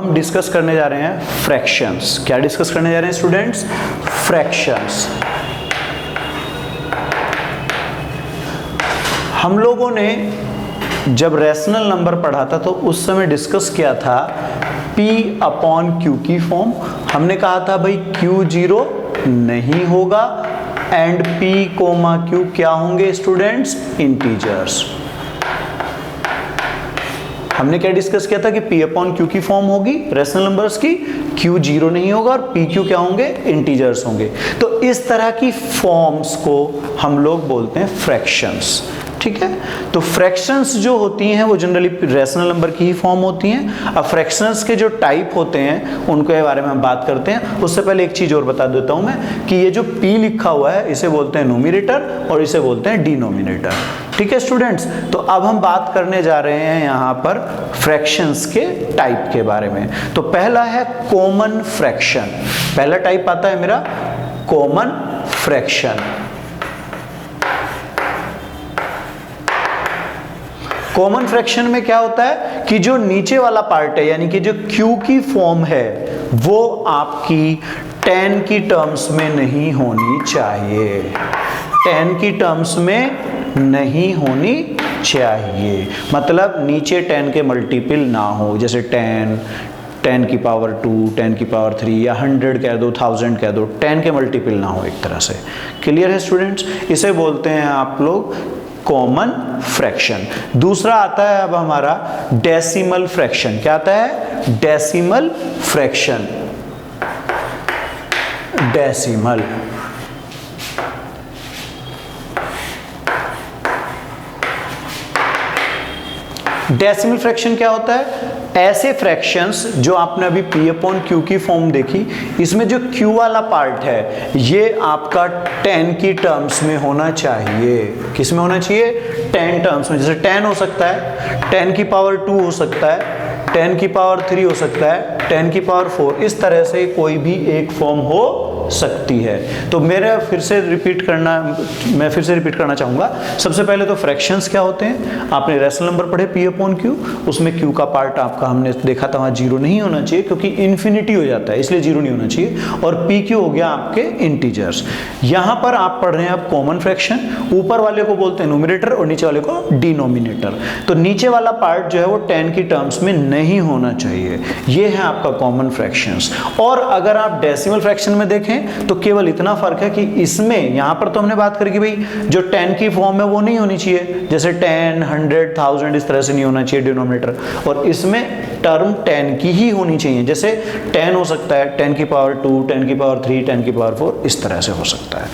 हम डिस्कस करने जा रहे हैं फ्रैक्शंस। क्या डिस्कस करने जा रहे हैं स्टूडेंट्स? फ्रैक्शंस। हम लोगों ने जब रैशनल नंबर पढ़ा था तो उस समय डिस्कस किया था P अपॉन Q की फॉर्म। हमने कहा था भाई Q जीरो नहीं होगा एंड P कोमा Q क्या होंगे स्टूडेंट्स? इंटीजर्स। हमने क्या डिस्कस किया था कि P अपॉन Q की फॉर्म होगी रैशनल नंबर्स की, Q जीरो नहीं होगा और PQ क्या होंगे? इंटीजर्स होंगे। तो इस तरह की फॉर्म्स को हम लोग बोलते हैं फ्रैक्शंस। ठीक है, तो फ्रैक्शंस जो होती हैं वो जनरली रैशनल नंबर की ही फॉर्म होती हैं। अब फ्रैक्शंस के जो टाइप होते हैं उनके बारे में हम बात करते हैं। उससे पहले एक चीज और बता देता हूं मैं कि ये जो P लिखा हुआ है इसे बोलते हैं न्यूमरेटर और इसे बोलते हैं डिनोमिनेटर। ठीक है स्टूडेंट्स, तो अब हम बात करने जा रहे हैं यहाँ पर फ्रैक्शंस के टाइप के बारे में। तो पहला है कॉमन फ्रैक्शन। पहला टाइप आता है मेरा कॉमन फ्रैक्शन। कॉमन फ्रैक्शन में क्या होता है कि जो नीचे वाला पार्ट है यानी कि जो Q की फॉर्म है वो आपकी 10 की टर्म्स में नहीं होनी चाहिए। 10 की टर्म्स में नहीं होनी चाहिए, मतलब नीचे 10 के मल्टीपल ना हो, जैसे 10 की पावर 2, 10 की पावर 3 या 100 कह दो, 1000 कह दो, 10 के मल्टीपल ना हो एक तरह से। क्लियर है स्टूडेंट्स? इसे बोलते हैं आप लोग कॉमन फ्रैक्शन। दूसरा आता है अब हमारा डेसिमल फ्रैक्शन। क्या आता है? Decimal fraction. Decimal decimal fraction क्या होता है? ऐसे फ्रैक्शंस जो आपने अभी P अपॉन Q की फॉर्म देखी, इसमें जो Q वाला पार्ट है ये आपका 10 की टर्म्स में होना चाहिए। किस में होना चाहिए? 10 टर्म्स में। जैसे 10 हो सकता है, 10 की पावर 2 हो सकता है, 10 की पावर 3 हो सकता है, 10 की पावर 4, इस तरह से कोई भी एक फॉर्म हो सकती है। तो मैं फिर से रिपीट करना चाहूंगा। सबसे पहले तो फ्रैक्शंस क्या होते हैं? आपने रैशनल नंबर पढ़े P अपॉन Q, उसमें Q का पार्ट आपका हमने देखा था वहां जीरो नहीं होना चाहिए क्योंकि इन्फिनिटी हो जाता है, इसलिए जीरो नहीं होना चाहिए। और PQ हो गया आपके इंटीजर्स। यहां पर आप पढ़ रहे हैं अब कॉमन फ्रैक्शन। ऊपर वाले को बोलते हैं न्यूमरेटर और नीचे वाले को डिनोमिनेटर। तो नीचे वाला पार्ट जो है वो 10 की टर्म्स में नहीं होना चाहिए। ये है आपका कॉमन फ्रैक्शंस। और अगर आप डेसिमल फ्रैक्शन में देखें तो केवल इतना फर्क है कि इसमें यहां पर तो हमने बात करी कि भाई जो 10 की फॉर्म है वो नहीं होनी चाहिए, जैसे 10, 100, 1000 इस तरह से नहीं होना चाहिए डिनोमिनेटर। और इसमें टर्म 10 की ही होनी चाहिए, जैसे 10 हो सकता है 10 की पावर 2, 10 की पावर 3, 10 की पावर 4, इस तरह से हो सकता है।